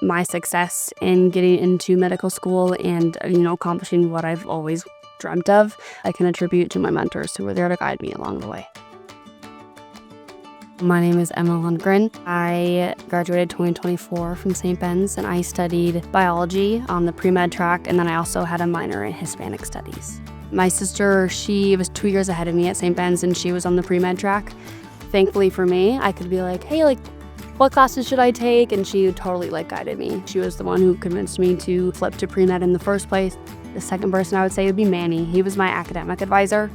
my success in getting into medical school and, accomplishing what I've always dreamt of, I can attribute to my mentors who were there to guide me along the way. My name is Emma Lundgren. I graduated 2024 from St. Ben's, and I studied biology on the pre-med track, and then I also had a minor in Hispanic studies. My sister, she was 2 years ahead of me at St. Ben's, and she was on the pre-med track. Thankfully for me, I could be like, hey, what classes should I take? And she totally guided me. She was the one who convinced me to flip to pre-med in the first place. The second person I would say would be Manny. He was my academic advisor.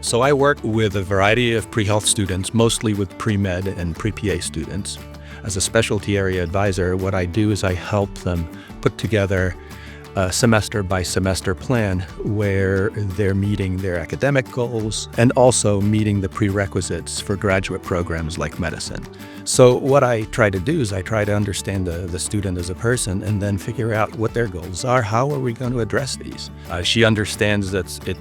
So I work with a variety of pre-health students, mostly with pre-med and pre-PA students. As a specialty area advisor, what I do is I help them put together a semester-by-semester plan where they're meeting their academic goals and also meeting the prerequisites for graduate programs like medicine. So what I try to do is I try to understand the student as a person and then figure out what their goals are. How are we going to address these? She understands that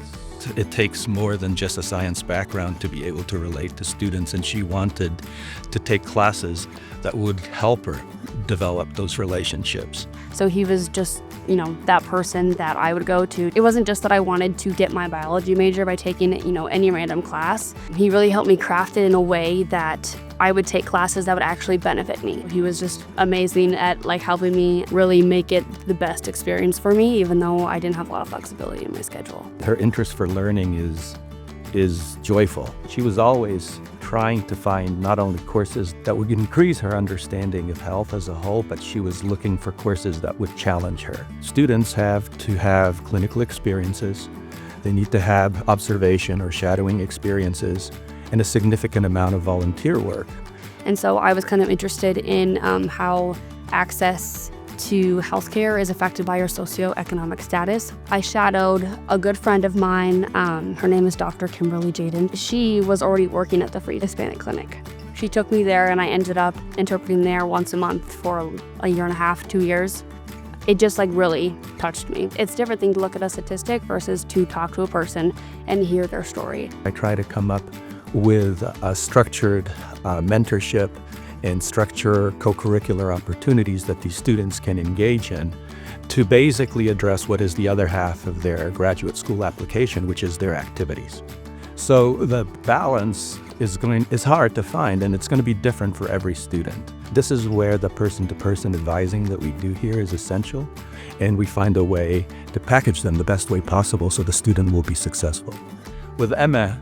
it takes more than just a science background to be able to relate to students, and she wanted to take classes that would help her develop those relationships. So he was just, that person that I would go to. It wasn't just that I wanted to get my biology major by taking, any random class. He really helped me craft it in a way that I would take classes that would actually benefit me. He was just amazing at helping me really make it the best experience for me, even though I didn't have a lot of flexibility in my schedule. Her interest for learning is joyful. She was always trying to find not only courses that would increase her understanding of health as a whole, but she was looking for courses that would challenge her. Students have to have clinical experiences. They need to have observation or shadowing experiences and a significant amount of volunteer work. And so I was kind of interested in how access to healthcare is affected by your socioeconomic status. I shadowed a good friend of mine. Her name is Dr. Kimberly Jaden. She was already working at the Free Hispanic Clinic. She took me there, and I ended up interpreting there once a month for a year and a half, 2 years. It just really touched me. It's a different thing to look at a statistic versus to talk to a person and hear their story. I try to come up with a structured mentorship and structure co-curricular opportunities that these students can engage in to basically address what is the other half of their graduate school application, which is their activities. So the balance is hard to find, and it's going to be different for every student. This is where the person-to-person advising that we do here is essential, and we find a way to package them the best way possible so the student will be successful. With Emma,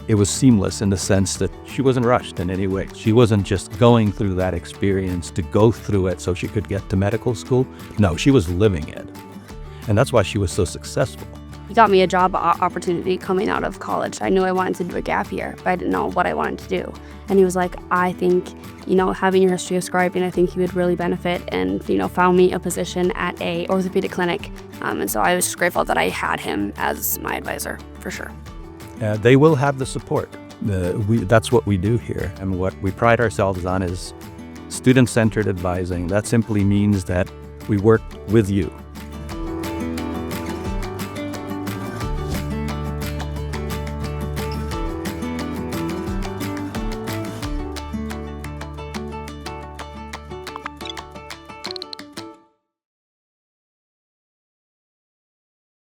it was seamless in the sense that she wasn't rushed in any way. She wasn't just going through that experience to go through it so she could get to medical school. No, she was living it. And that's why she was so successful. He got me a job opportunity coming out of college. I knew I wanted to do a gap year, but I didn't know what I wanted to do. And he was like, I think, having your history of scribing, I think you would really benefit, and, found me a position at a orthopedic clinic. And so I was just grateful that I had him as my advisor, for sure. They will have the support. That's what we do here. And what we pride ourselves on is student-centered advising. That simply means that we work with you.